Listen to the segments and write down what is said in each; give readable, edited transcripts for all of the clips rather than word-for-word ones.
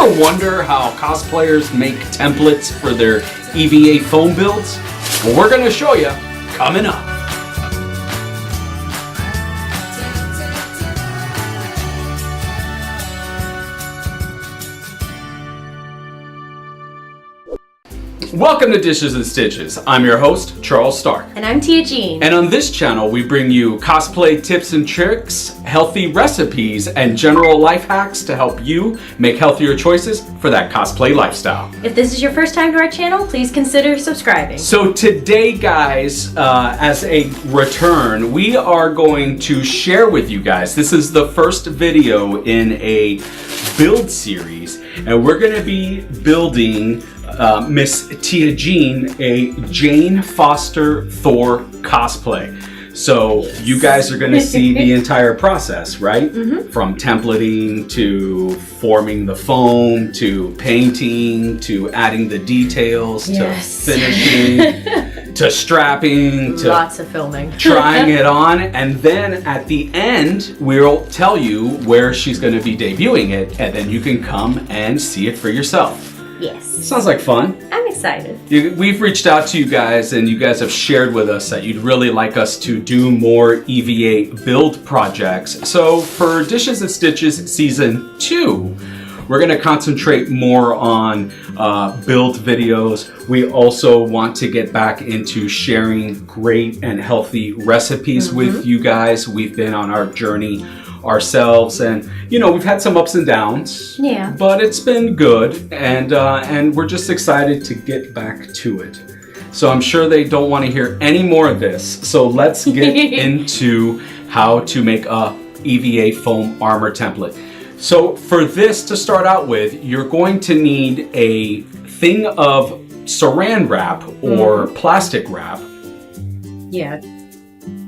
ever wonder how cosplayers make templates for their EVA foam builds? Well, we're going to show you coming up. Welcome to Dishes and Stitches. I'm your host, Charles Stark. And I'm Teea Jeanne. And on this channel, we bring you cosplay tips and tricks, healthy recipes, and general life hacks to help you make healthier choices for that cosplay lifestyle. If this is your first time to our channel, please consider subscribing. So today, guys, as a return, we are going to share with you guys, this is the first video in a build series, and we're going to be building Miss Teea Jeanne, a Jane Foster Thor cosplay. So you guys are going to see the entire process, right? Mm-hmm. From templating to forming the foam to painting to adding the details to finishing to strapping to lots of filming, trying it on, and then at the end we'll tell you where she's going to be debuting it, and then you can come and see it for yourself. Yes. Sounds like fun. I'm excited. We've reached out to you guys, and you guys have shared with us that you'd really like us to do more EVA build projects. So for Dishes and Stitches Season 2, we're going to concentrate more on build videos. We also want to get back into sharing great and healthy recipes with you guys. We've been on our journey ourselves, and you know, we've had some ups and downs, but it's been good, and we're just excited to get back to it. So I'm sure they don't want to hear any more of this, so let's get into how to make a EVA foam armor template. So for this, to start out with, you're going to need a thing of saran wrap or plastic wrap.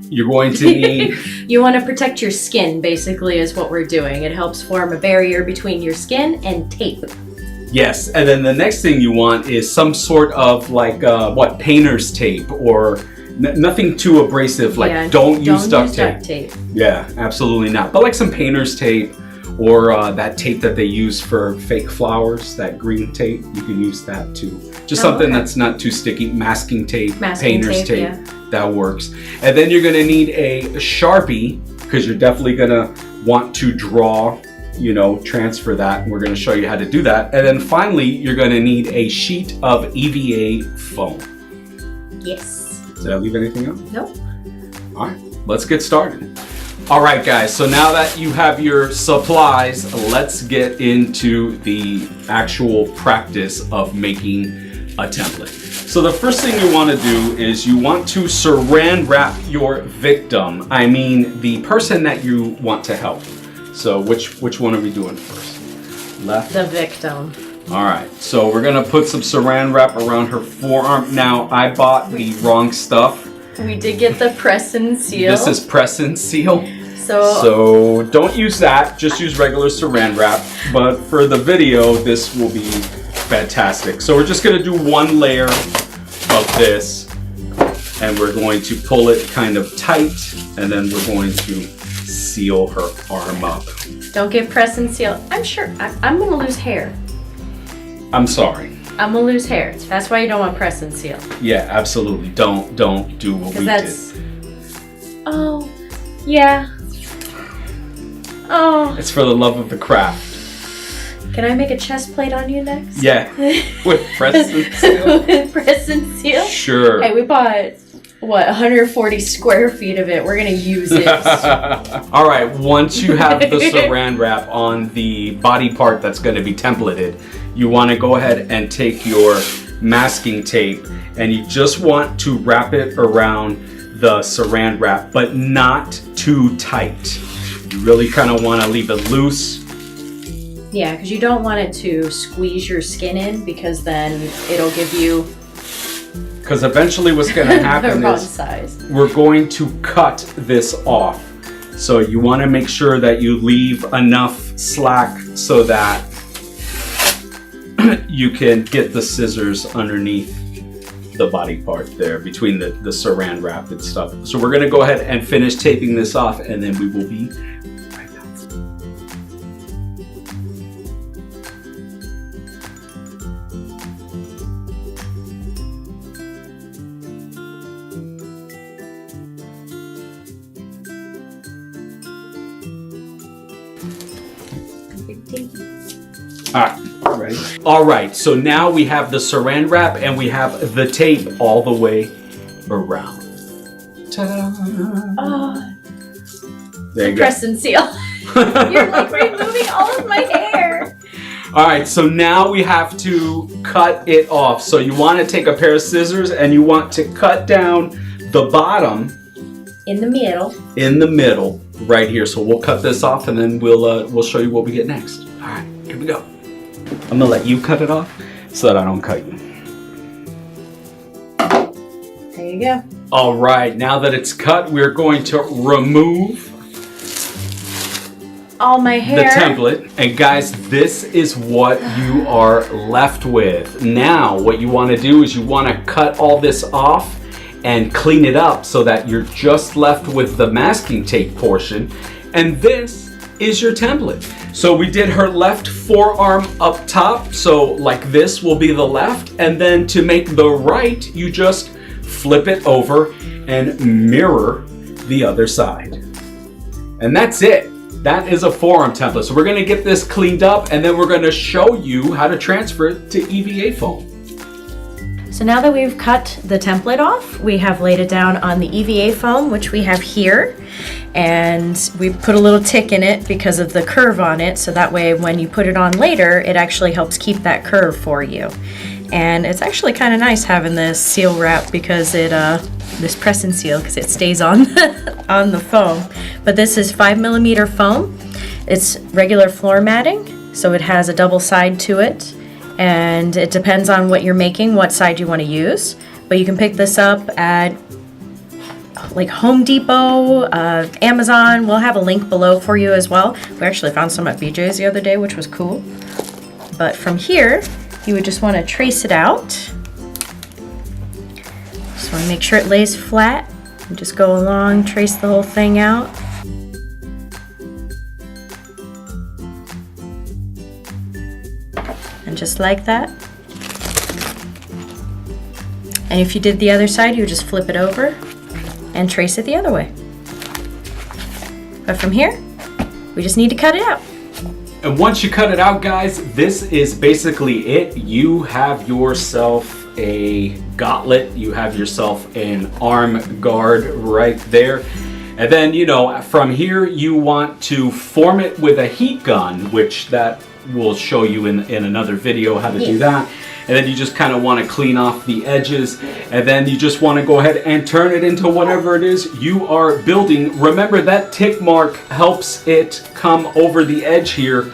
You're going to need... You want to protect your skin, basically, is what we're doing. It helps form a barrier between your skin and tape. Yes, and then the next thing you want is some sort of like, painter's tape, or nothing too abrasive, like don't use duct tape. Yeah, absolutely not. But like some painter's tape, or that tape that they use for fake flowers, that green tape, you can use that too. Just something that's not too sticky. Masking tape, painter's tape, that works. And then you're gonna need a Sharpie, because you're definitely gonna want to draw, you know, transfer that, and we're gonna show you how to do that. And then finally, you're gonna need a sheet of EVA foam. Yes. Did I leave anything out? Nope. All right, let's get started. All right, guys, so now that you have your supplies, let's get into the actual practice of making a template. So the first thing you want to do is you want to saran wrap your victim. I mean, the person that you want to help. So which one are we doing first? Left? The victim. All right, so we're gonna put some saran wrap around her forearm. Now, I bought the wrong stuff. We did get the press and seal. This is press and seal. So don't use that, just use regular saran wrap. But for the video, this will be fantastic. So we're just gonna do one layer of this, and we're going to pull it kind of tight, and then we're going to seal her arm up. Don't get press and seal. I'm sure I'm gonna lose hair. I'm sorry. I'm gonna lose hair. That's why you don't want press and seal. Yeah, absolutely. Don't do what we did. Oh, yeah. Oh. It's for the love of the craft. Can I make a chest plate on you next? Yeah, with press and seal. With press and seal? Sure. Hey, we bought, what, 140 square feet of it. We're gonna use it. All right, once you have the saran wrap on the body part that's gonna be templated, you wanna go ahead and take your masking tape, and you just want to wrap it around the saran wrap, but not too tight. You really kind of want to leave it loose. Yeah, because you don't want it to squeeze your skin in, because then it'll give you... Because eventually what's going to happen is we're going to cut this off. So you want to make sure that you leave enough slack so that you can get the scissors underneath the body part there, between the saran wrap and stuff. So we're going to go ahead and finish taping this off, and then we will be right back. All right. All right, so now we have the saran wrap and we have the tape all the way around. Ta-da! Oh, There you go. press and seal. You're like removing all of my hair. All right, so now we have to cut it off. So you want to take a pair of scissors and you want to cut down the bottom. In the middle. In the middle, right here. So we'll cut this off and then we'll show you what we get next. All right, here we go. I'm gonna let you cut it off so that I don't cut you. There you go. All right, now that it's cut, we're going to remove all my hair. the template. And guys, this is what you are left with. Now, what you want to do is you want to cut all this off and clean it up so that you're just left with the masking tape portion. And this is your template. So we did her left forearm up top. So like this will be the left. And then to make the right, you just flip it over and mirror the other side. And that's it. That is a forearm template. So we're gonna get this cleaned up and then we're gonna show you how to transfer it to EVA foam. So now that we've cut the template off, we have laid it down on the EVA foam, which we have here. And we put a little tick in it because of the curve on it. So that way when you put it on later, it actually helps keep that curve for you. And it's actually kind of nice having this seal wrap because it, this press and seal, because it stays on, on the foam. But this is 5mm foam. It's regular floor matting, so it has a double side to it. And it depends on what you're making, what side you want to use. But you can pick this up at like Home Depot, Amazon. We'll have a link below for you as well. We actually found some at BJ's the other day, which was cool. But from here, you would just want to trace it out. Just want to make sure it lays flat. And just go along, trace the whole thing out. And just like that. And if you did the other side, you would just flip it over and trace it the other way. But from here, we just need to cut it out. And once you cut it out, guys, this is basically it. You have yourself a gauntlet. You have yourself an arm guard right there. And then, you know, from here, you want to form it with a heat gun, which that we'll show you in another video how to do that. And then you just kind of want to clean off the edges. And then you just want to go ahead and turn it into whatever it is you are building. Remember that tick mark helps it come over the edge here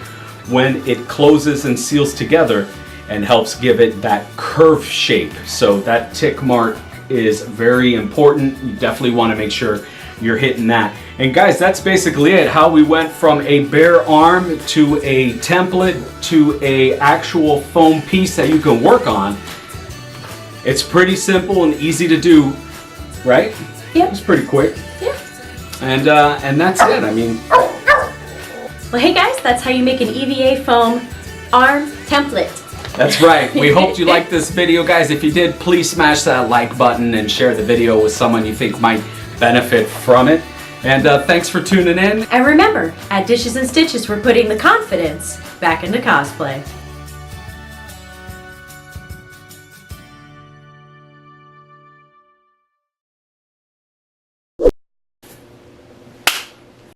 when it closes and seals together and helps give it that curve shape. So that tick mark is very important. You definitely want to make sure you're hitting that. And guys, that's basically it. How we went from a bare arm to a template to a actual foam piece that you can work on. It's pretty simple and easy to do, right? Yeah. It's pretty quick. Yeah. And that's it. I mean. Well, hey guys, that's how you make an EVA foam arm template. That's right. We hope you liked this video, guys. If you did, please smash that like button and share the video with someone you think might benefit from it. And thanks for tuning in. And remember, at Dishes and Stitches, we're putting the confidence back into cosplay.